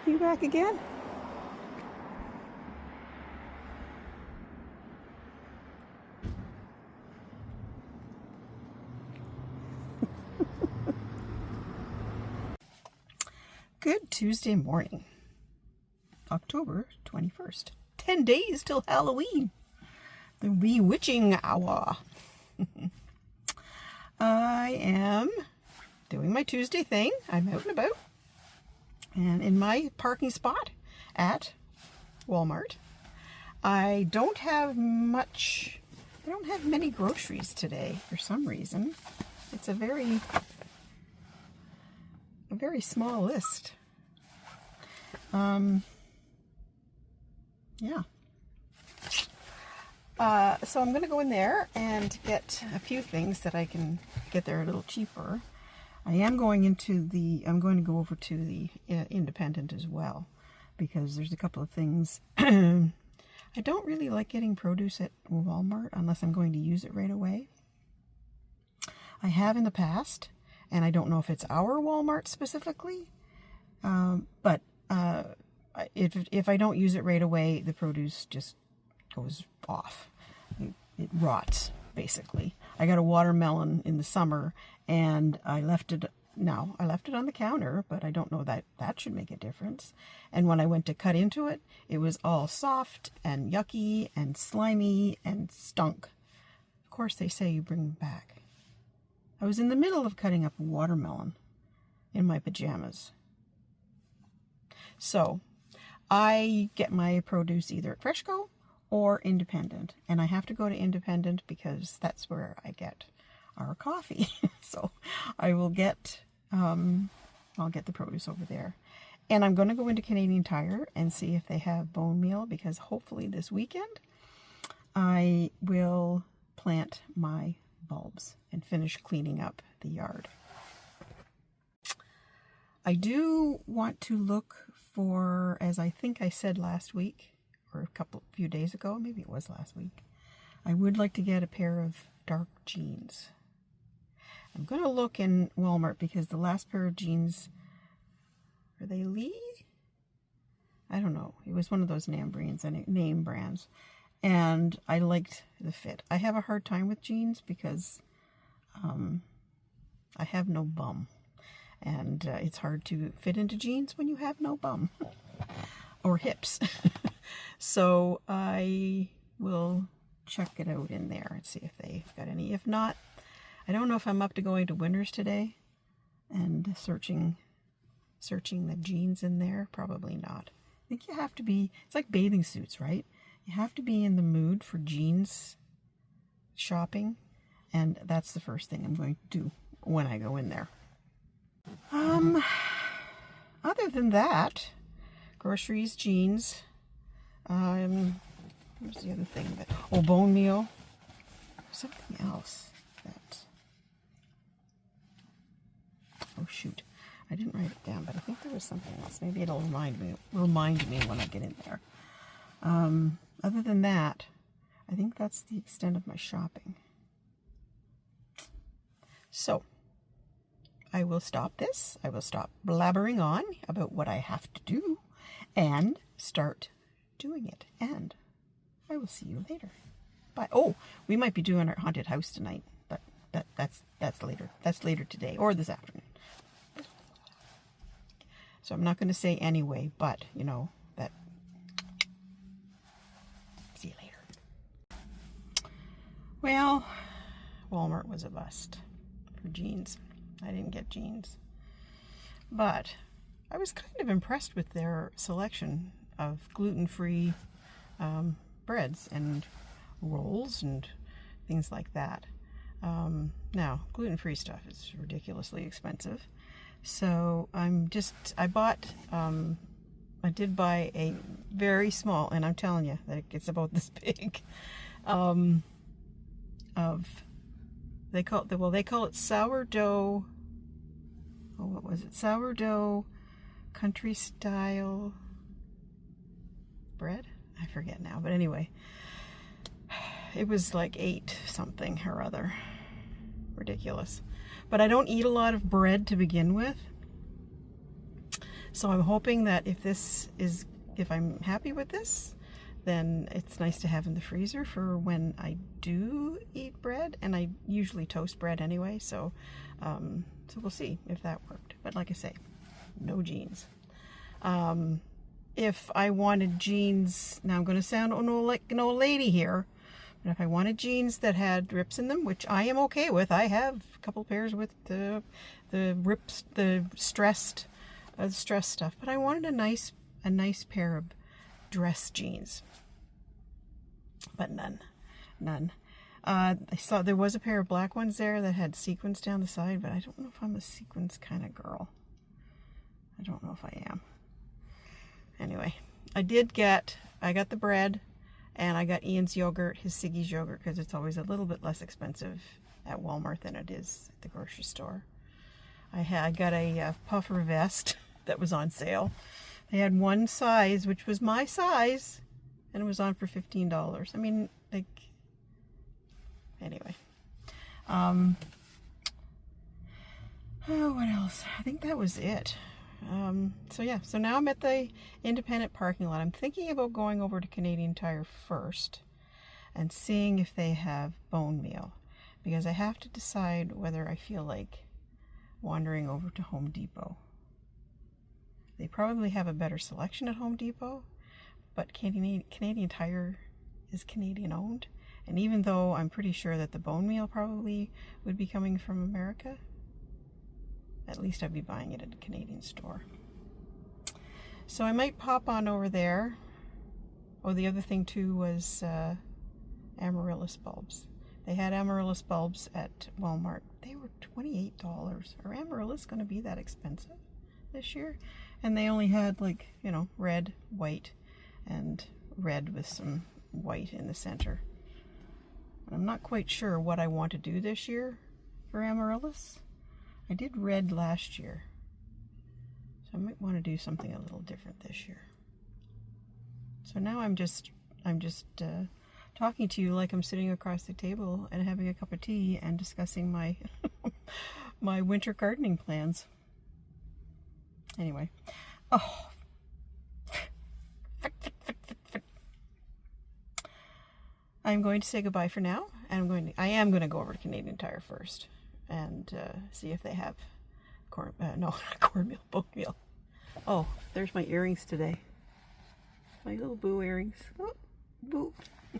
You back again? Good Tuesday morning, October 21st. 10 days till Halloween. The bewitching hour. I am doing my Tuesday thing. I'm out and about. And in my parking spot at Walmart, I don't have many groceries today for some reason. It's a very small list. Yeah. So I'm going to go in there and get a few things that I can get there a little cheaper. I'm going to go over to the independent as well, because there's a couple of things. I don't really like getting produce at Walmart unless I'm going to use it right away. I have in the past, and I don't know if it's our Walmart specifically, but if I don't use it right away, the produce just goes off. It rots, basically. I got a watermelon in the summer, and I left it on the counter, but I don't know that should make a difference. And when I went to cut into it, it was all soft and yucky and slimy and stunk. Of course, they say you bring them back. I was in the middle of cutting up a watermelon in my pajamas. So I get my produce either at Freshco or Independent, and I have to go to Independent because that's where I get our coffee. So I will I'll get the produce over there. And I'm going to go into Canadian Tire and see if they have bone meal, because hopefully this weekend I will plant my bulbs and finish cleaning up the yard. I do want to look for, as I think I said last week, or a few days ago, maybe it was last week, I would like to get a pair of dark jeans. I'm going to look in Walmart because the last pair of jeans, are they Lee? I don't know. It was one of those name brands. And I liked the fit. I have a hard time with jeans because I have no bum. And it's hard to fit into jeans when you have no bum or hips. So I will check it out in there and see if they've got any. If not, I don't know if I'm up to going to Winners today and searching the jeans in there. Probably not. I think you have to be, it's like bathing suits, right? You have to be in the mood for jeans shopping, and that's the first thing I'm going to do when I go in there. Other than that, groceries, jeans, where's the other thing bone meal, something else that, oh shoot, I didn't write it down, but I think there was something else. Maybe it'll remind me when I get in there. Other than that, I think that's the extent of my shopping. So I will stop this. I will stop blabbering on about what I have to do and start doing it. And I will see you later. Bye. Oh, we might be doing our haunted house tonight, but that's later. That's later today or this afternoon. So I'm not going to say anyway, but you know that. See you later. Well, Walmart was a bust for jeans. I didn't get jeans, but I was kind of impressed with their selection of gluten-free breads and rolls and things like that. Now, gluten-free stuff is ridiculously expensive, so I did buy a very small, and I'm telling you that it's about this big, they call it sourdough. Oh, what was it? Sourdough country style bread? I forget now, but anyway, it was like 8 something or other. Ridiculous. But I don't eat a lot of bread to begin with. So I'm hoping that if I'm happy with this, then it's nice to have in the freezer for when I do eat bread, and I usually toast bread anyway, so we'll see if that worked. But like I say, no jeans. If I wanted jeans, now I'm going to sound like an old lady here, but if I wanted jeans that had rips in them, which I am okay with, I have a couple pairs with the rips, the stressed stuff, but I wanted a nice pair of dress jeans. But none. I saw there was a pair of black ones there that had sequins down the side, but I don't know if I'm a sequins kind of girl. I don't know if I am. Anyway, I got the bread, and I got Ian's yogurt, his Siggy's yogurt, because it's always a little bit less expensive at Walmart than it is at the grocery store. I got a puffer vest that was on sale. They had one size, which was my size, and it was on for $15. I mean, like, anyway. Oh, what else? I think that was it. So now I'm at the independent parking lot. I'm thinking about going over to Canadian Tire first and seeing if they have bone meal, because I have to decide whether I feel like wandering over to Home Depot. They probably have a better selection at Home Depot, but Canadian Tire is Canadian owned, and even though I'm pretty sure that the bone meal probably would be coming from America, at least I'd be buying it at a Canadian store. So I might pop on over there. Oh, the other thing too was amaryllis bulbs. They had amaryllis bulbs at Walmart. They were $28. Are amaryllis going to be that expensive this year? And they only had, like, you know, red, white, and red with some white in the center. I'm not quite sure what I want to do this year for amaryllis. I did red last year, so I might want to do something a little different this year. So now I'm just talking to you like I'm sitting across the table and having a cup of tea and discussing my my winter gardening plans. Anyway, oh, I'm going to say goodbye for now, and I am going to go over to Canadian Tire first and see if they have cornmeal, bone meal. Oh, there's my earrings today. My little boo earrings. Oh, boo. I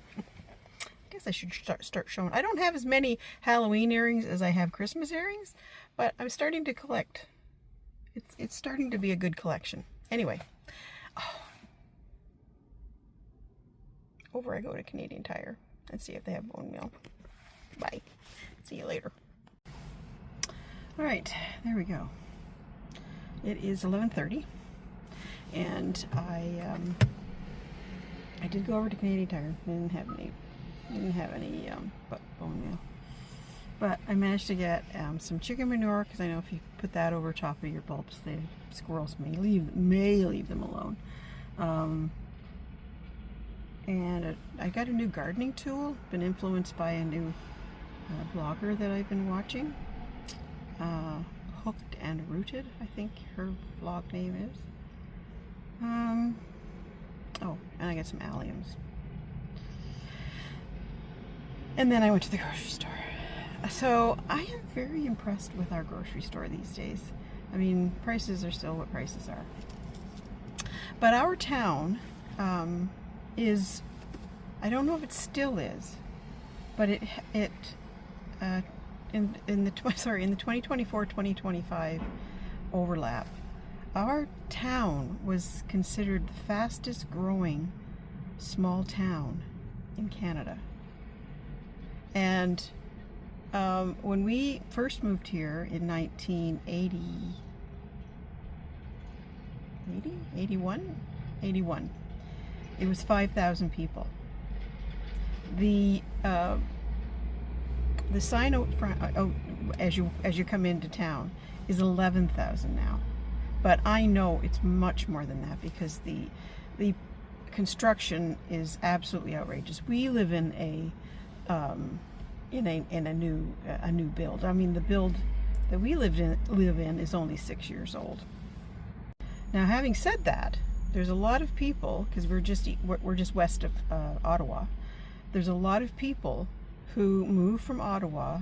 guess I should start showing. I don't have as many Halloween earrings as I have Christmas earrings, but I'm starting to collect. It's starting to be a good collection. Anyway, over I go to Canadian Tire and see if they have bone meal. Bye. See you later. All right, there we go. It is 11:30, and I did go over to Canadian Tire. Didn't have any bone meal, but I managed to get some chicken manure, because I know if you put that over top of your bulbs, the squirrels may leave them alone. And I got a new gardening tool. Been influenced by a new blogger that I've been watching. Hooked and Rooted, I think her blog name is. Oh, and I got some alliums. And then I went to the grocery store. So I am very impressed with our grocery store these days. I mean, prices are still what prices are. But our town is, I don't know if it still is, but in the 2024-2025 overlap, our town was considered the fastest growing small town in Canada. And when we first moved here in 1981, it was 5,000 people. The sign out front, as you come into town, is 11,000 now. But I know it's much more than that, because the construction is absolutely outrageous. We live in a new build. I mean, the build that we live in is only 6 years old. Now, having said that, there's a lot of people, because we're just west of Ottawa. There's a lot of people who move from Ottawa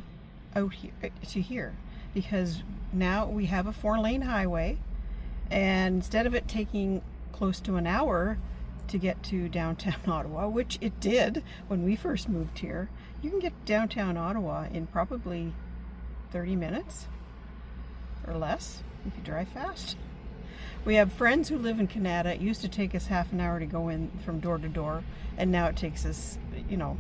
out here to here because now we have a 4-lane highway, and instead of it taking close to an hour to get to downtown Ottawa, which it did when we first moved here, you can get downtown Ottawa in probably 30 minutes or less if you drive fast. We have friends who live in Canada. It used to take us half an hour to go in from door to door, and now it takes us, you know,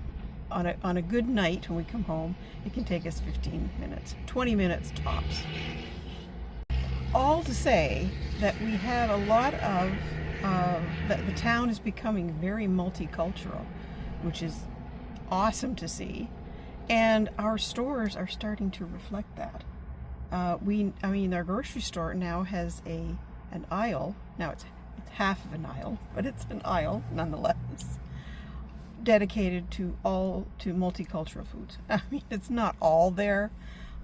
on a good night when we come home, it can take us 15 minutes, 20 minutes tops. All to say that we have a lot of, that the town is becoming very multicultural, which is awesome to see. And our stores are starting to reflect that. I mean, our grocery store now has an aisle. Now it's half of an aisle, but it's an aisle nonetheless, dedicated to multicultural foods. I mean, it's not all there.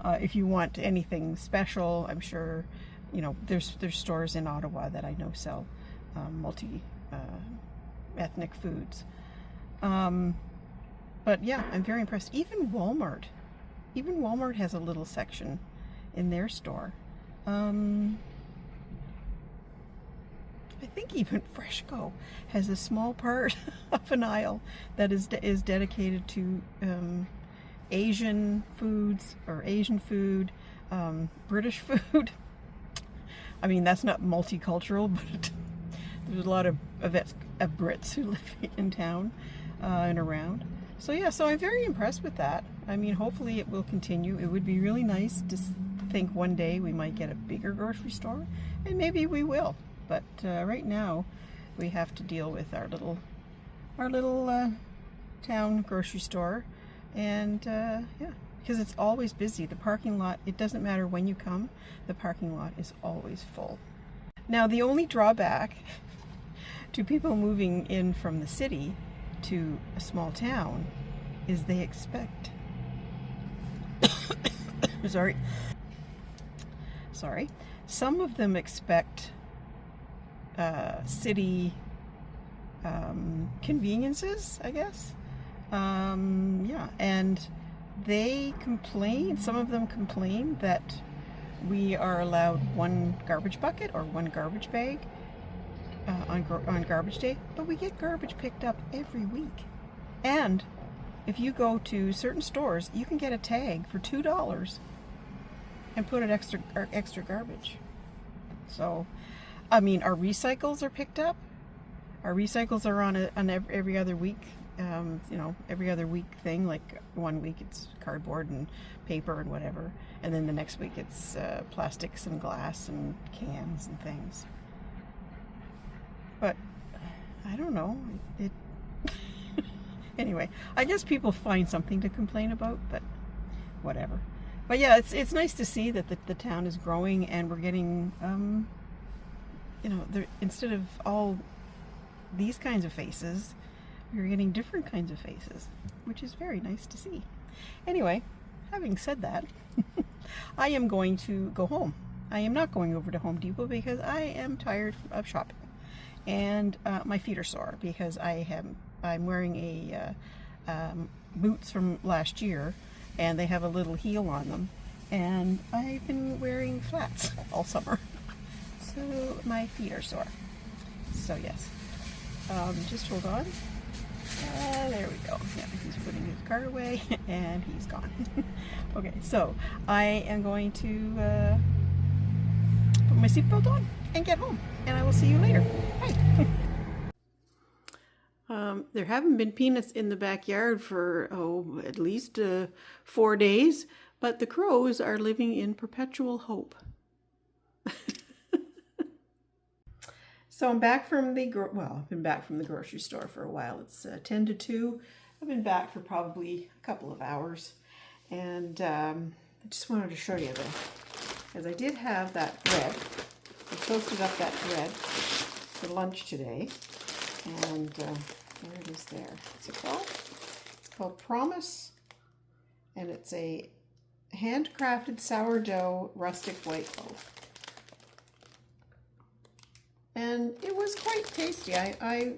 If you want anything special, I'm sure, you know, there's stores in Ottawa that I know sell ethnic foods. But yeah, I'm very impressed. Even Walmart has a little section in their store. I think even Freshco has a small part of an aisle that is dedicated to Asian foods or Asian food, British food. I mean, that's not multicultural, but there's a lot of Brits who live in town and around. So yeah, so I'm very impressed with that. I mean, hopefully it will continue. It would be really nice to think one day we might get a bigger grocery store, and maybe we will. But right now, we have to deal with our little town grocery store, and yeah, because it's always busy. The parking lot, it doesn't matter when you come, the parking lot is always full. Now, the only drawback to people moving in from the city to a small town is they expect sorry, some of them expect city conveniences, I guess. Yeah, and they complain, some of them complain that we are allowed one garbage bucket or one garbage bag on garbage day, but we get garbage picked up every week. And if you go to certain stores, you can get a tag for $2 and put it extra garbage. So, I mean, our recycles are picked up. Our recycles are on every other week. You know, every other week thing. Like 1 week it's cardboard and paper and whatever, and then the next week it's plastics and glass and cans and things. But I don't know. Anyway, I guess people find something to complain about, but whatever. But yeah, it's nice to see that the town is growing, and we're getting you know, instead of all these kinds of faces, we're getting different kinds of faces, which is very nice to see. Anyway, having said that, I am going to go home. I am not going over to Home Depot because I am tired of shopping, and my feet are sore because I'm wearing a boots from last year, and they have a little heel on them, and I've been wearing flats all summer. So my feet are sore. So yes, just hold on. There we go. Yeah, he's putting his cart away and he's gone. Okay, so I am going to put my seatbelt on and get home, and I will see you later. Bye. There haven't been peanuts in the backyard for, at least 4 days, but the crows are living in perpetual hope. So I'm back from I've been back from the grocery store for a while. It's 10 to 2. I've been back for probably a couple of hours, and I just wanted to show you because I did have that bread. I toasted up that bread for lunch today, and there it is there. What's it called? It's called Promise, and it's a handcrafted sourdough rustic white loaf. and it was quite tasty. I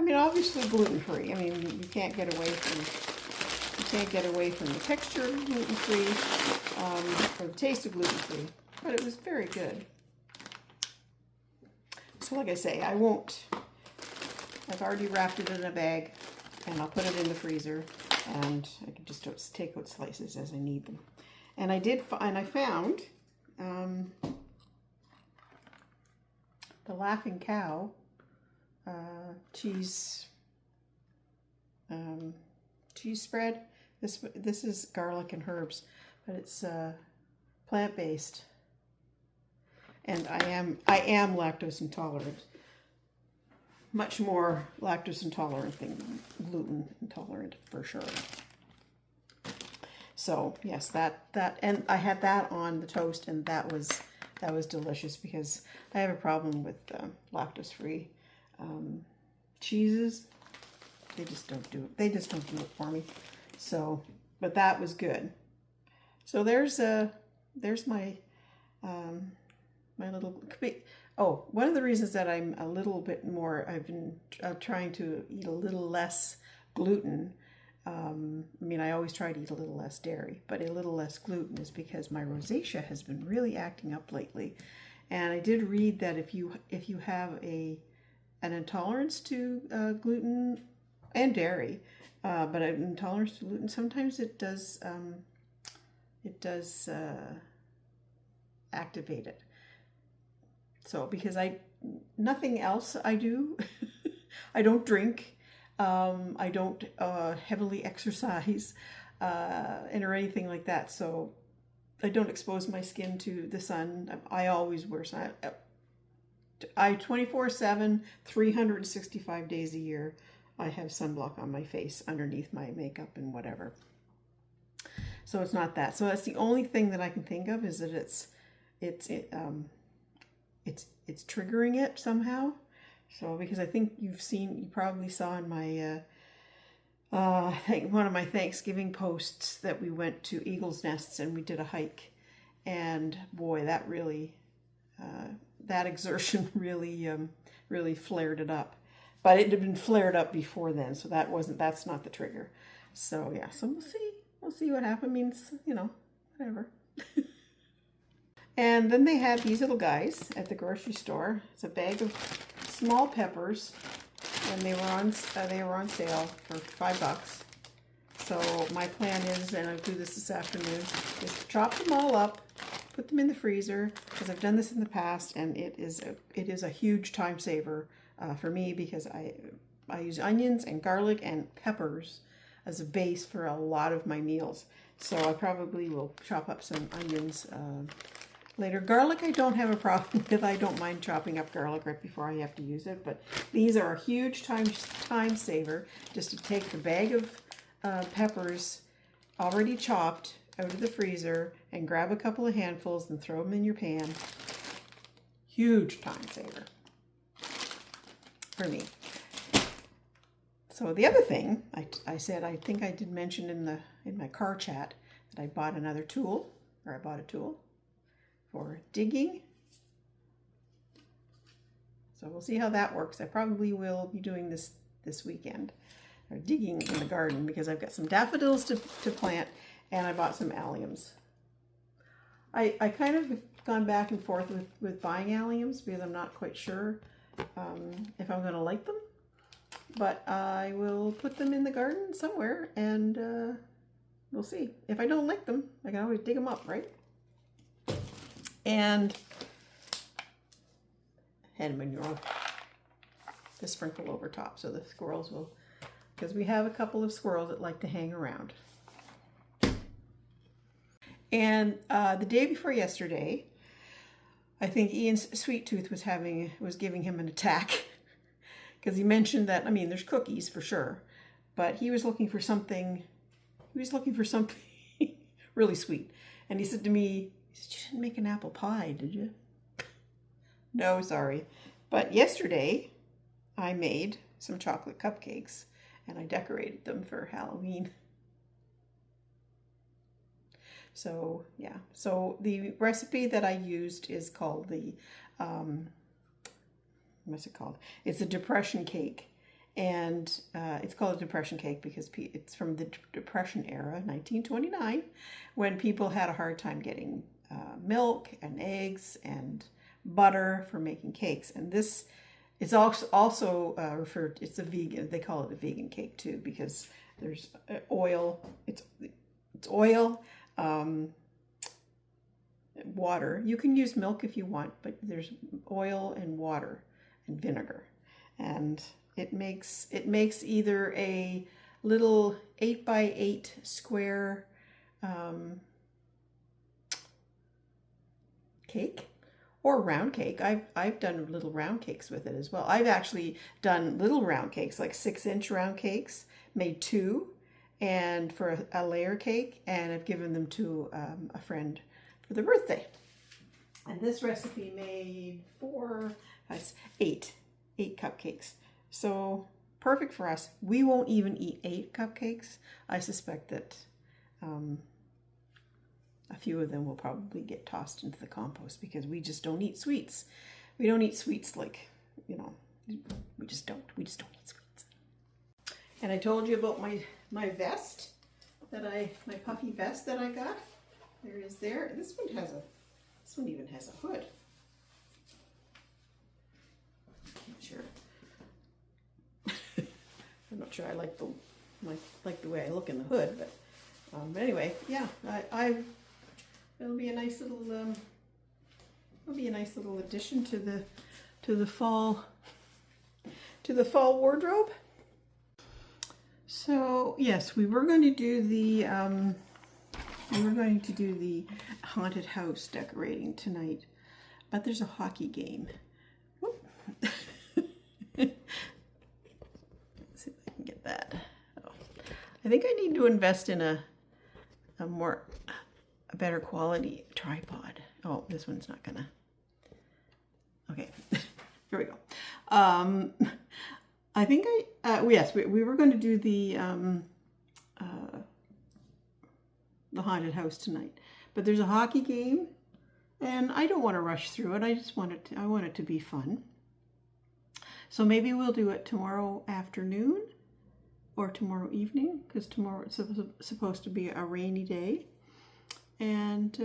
mean, obviously gluten-free. I mean, you can't get away from the texture of gluten-free, or the taste of gluten-free, but it was very good. So like I say, I've already wrapped it in a bag, and I'll put it in the freezer, and I can just take out slices as I need them. And I found the Laughing Cow cheese spread. This is garlic and herbs, but it's plant-based, and I am lactose intolerant. Much more lactose intolerant than gluten intolerant, for sure. So yes, that and I had that on the toast, and that was delicious, because I have a problem with lactose-free cheeses. They just don't do it. They just don't do it for me. So, but that was good. So there's my my little. Oh, one of the reasons that I'm a little bit more, I've been trying to eat a little less gluten. I mean, I always try to eat a little less dairy, but a little less gluten is because my rosacea has been really acting up lately. And I did read that if you have an intolerance to gluten and dairy, but an intolerance to gluten, sometimes it does activate it. So because nothing else I do, I don't drink, I don't heavily exercise, or anything like that. So I don't expose my skin to the sun. I always wear sun. 24/7, 365 days a year, I have sunblock on my face underneath my makeup and whatever. So it's not that. So that's the only thing that I can think of, is that it's triggering it somehow. So because I think you probably saw in my I think one of my Thanksgiving posts that we went to Eagle's Nests and we did a hike, and boy, that really that exertion really flared it up. But it had been flared up before then, so that's not the trigger. So yeah, so we'll see what happens. I mean, whatever. And then they had these little guys at the grocery store. It's a bag of small peppers, and they were on sale for $5. So my plan is, and I'll do this afternoon, is to chop them all up, put them in the freezer, because I've done this in the past, and it is a huge time saver for me, because I use onions and garlic and peppers as a base for a lot of my meals. So I probably will chop up some onions later. Garlic I don't have a problem with. I don't mind chopping up garlic right before I have to use it, but these are a huge time saver, just to take the bag of peppers already chopped out of the freezer and grab a couple of handfuls and throw them in your pan. Huge time saver for me. So the other thing I said, I think I did mention in my car chat that I bought a tool for digging. So we'll see how that works. I probably will be doing this weekend, or digging in the garden, because I've got some daffodils to plant, and I bought some alliums. I kind of have gone back and forth with buying alliums, because I'm not quite sure if I'm going to like them, but I will put them in the garden somewhere, and we'll see. If I don't like them, I can always dig them up, right? And head manure to sprinkle over top, so the squirrels will, because we have a couple of squirrels that like to hang around. And the day before yesterday, I think Ian's sweet tooth was giving him an attack, because he mentioned that, I mean, there's cookies for sure, but he was looking for something really sweet. And he said to me, "You didn't make an apple pie, did you?" No, sorry. But yesterday, I made some chocolate cupcakes, and I decorated them for Halloween. So, yeah. So the recipe that I used is called the what's it called? It's a depression cake. And it's called a depression cake because it's from the Depression era, 1929, when people had a hard time getting milk and eggs and butter for making cakes. And this is also referred, it's a vegan, they call it a vegan cake too, because there's oil, it's oil, water. You can use milk if you want, but there's oil and water and vinegar. And it makes either a little 8x8 square cake or round cake. I've done little round cakes with it as well. I've actually done little round cakes, like 6-inch round cakes, made 2, and for a layer cake, and I've given them to a friend for their birthday. And this recipe made 8 cupcakes. So perfect for us. We won't even eat 8 cupcakes. I suspect that a few of them will probably get tossed into the compost because we just don't eat sweets. We don't eat sweets like, you know, we just don't eat sweets. And I told you about my vest my puffy vest that I got. There. This one even has a hood. Sure. I'm not sure I like the way I look in the hood, but anyway, yeah, it'll be a nice little addition to the fall wardrobe. So yes, we were going to do the haunted house decorating tonight, but there's a hockey game. Whoop. Let's see if I can get that. Oh. I think I need to invest in a better quality tripod. Oh, this one's not gonna. Okay, here we go. I think yes, we were going to do the haunted house tonight, but there's a hockey game, and I don't want to rush through it. I want it to be fun. So maybe we'll do it tomorrow afternoon or tomorrow evening, because tomorrow it's supposed to be a rainy day. And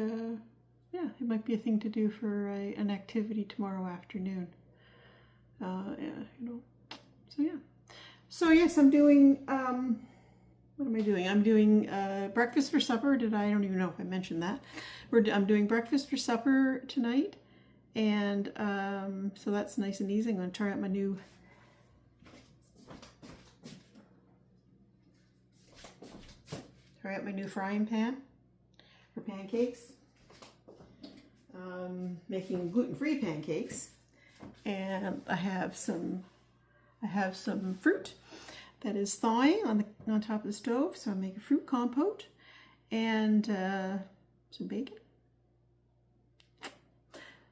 yeah, it might be a thing to do for an activity tomorrow afternoon. Yeah, you know. So yeah. So yes, I'm doing. What am I doing? I'm doing breakfast for supper. I don't even know if I mentioned that. I'm doing breakfast for supper tonight, and so that's nice and easy. I'm going to try out my new. Frying pan for pancakes. Making gluten-free pancakes, and I have some fruit that is thawing on top of the stove. So I make a fruit compote and some bacon.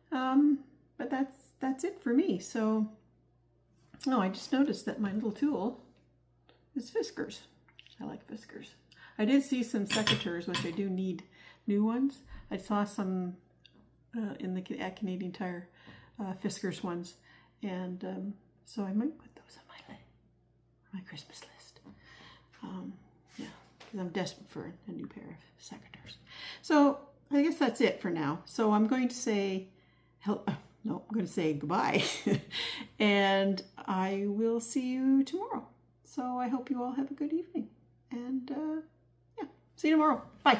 But that's it for me. So I just noticed that my little tool is Fiskars. I like Fiskars. I did see some secateurs, which I do need new ones. I saw some at Canadian Tire, Fiskars ones, and so I might put those on my Christmas list. Yeah, because I'm desperate for a new pair of secateurs. So I guess that's it for now. So I'm going to say goodbye, and I will see you tomorrow. So I hope you all have a good evening, and yeah, see you tomorrow. Bye.